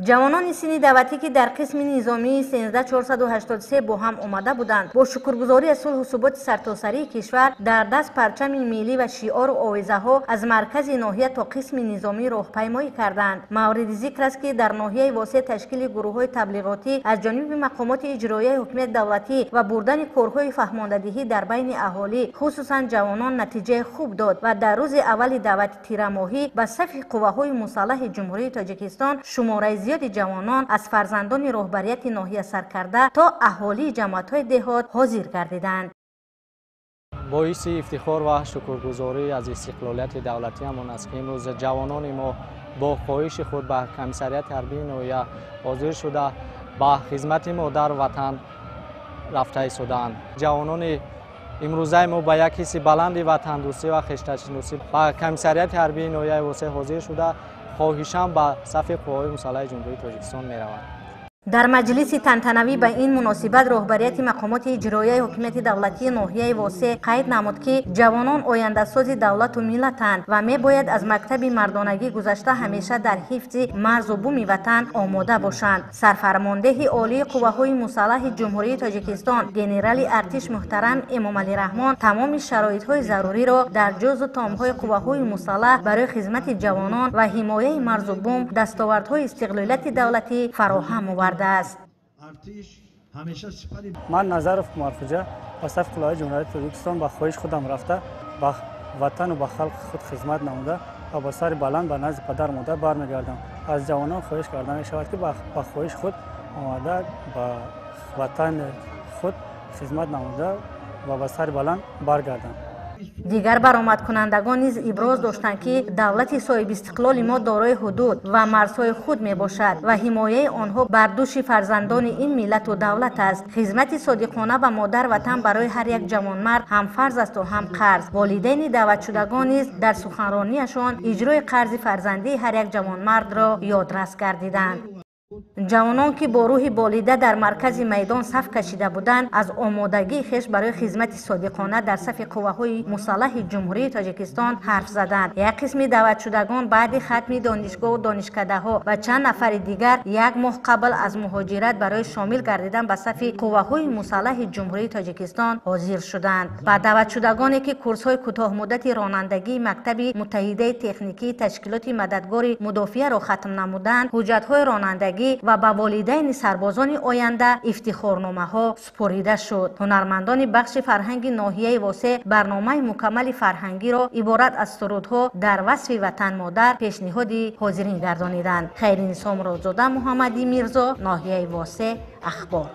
جوانان سینی دعوتی که در قسم نظامی 13483 با هم آمده بودند با شکرگزاری از صلح و ثبات سرتاسری کشور در دست پرچم ملی و شعار و آویزه ها از مرکز ناحیه تا قسم نظامی راهپیمایی کردند. مورد ذکر است که در ناحیه واسه تشکیل گروه های تبلیغاتی از جانب مقامات اجرایی حکومت دولتی و بردن کارهای فهماندهی در بین اهالی خصوصا جوانان نتیجه خوب داد و در روز اول دعوت تیر ماهی به صف قواهای مسلح جمهوری تاجیکستان شماره زیاد جوانان از فرزندان رهبریت ناحیه سرکرده تا اهالی جماعت‌های دهات حاضر گردیدند. باعث افتخار و شکرگزاری از استقلالیت دولتی همان است که امروز جوانان ما با خواهش خود به کمیسریت حربی ناحیه حاضر شده به خدمت ما در وطن رفته ایستادند. جوانان امروزه ما با یک حس بلند وطن دوستی و خویشتن‌شناسی به کمیسریت حربی ناحیه واسه حاضر شده خواهشم به صف قوای مسلح جمهوری تاجیکستان می‌روند. در مجلس تنتنوی به این مناسبت رهبریت مقامات اجرایی حکومت دولتی ناحیه واسع قید نمود که جوانان آینده ساز دولت و ملتند و میباید از مکتب مردانگی گذشته همیشه در حفظ مرز و بوم وطن آماده باشند. سرفرمانده عالی قواهای مسلح جمهوری تاجیکستان گنرال ارتش محترم امام علی رحمان تمام شرایط‌های ضروری را در جزء تام‌های قواهای مسلح برای خدمت جوانان و حمایت مرز و بوم دستاوردهای استقلالیت دولتی فراهم آورد است. من نظر مرفوجه به صف قلعه جمهوری تاجیکستان به خواهش خودم رفته به وطن و به خلق خود خدمت نموده و با سر بلند به نزد پدر مادر برمیگردم. از جوانان خواهش کردم می شود که به خواهش خود آمده به وطن خود خدمت نموده و با سر بلند برگردم. دیگر برآمد کنندگان نیز ابراز داشتند که دولت صاحب استقلال ما دارای حدود و مرزهای خود می باشد و حمایت آنها بر دوش فرزندان این ملت و دولت است. خدمت صادقانه به مادر وطن برای هر یک جوانمرد هم فرض است و هم قرض. والدین دعوت شدگان نیز در سخنرانیشان اجرای قرض فرزندی هر یک جوانمرد را یادرس گردیدند. جوانان که با روح بالیده در مرکز میدان صف کشیده بودند از آمادگی خویش برای خدمت صادقانه در صف قواهای مسلح جمهوری تاجیکستان حرف زدند. یک قسم دعوت شدگان بعد ختم دانشگاه و دانشکده‌ها و چند نفر دیگر یک ماه قبل از مهاجرت برای شامل گردیدن به صف قواهای مسلح جمهوری تاجیکستان حاضر شدند. با دعوت شدگانی که کورس‌های کوتاه مدت رانندگی مکتب متحده تکنیکی تشکیلات مددگار مدافع را ختم نمودند، حجت‌های رانندگی و با والدین سربازان آینده افتخارنامه ها سپریده شد. هنرمندان بخش فرهنگ ناحیه واسع برنامه مکمل فرهنگی را عبارت از سرودها در وصف وطن مادر پیشنهاد حاضرین گردانیدند. خیرنسا مرادزاده محمدی میرزا، ناحیه واسع، اخبار.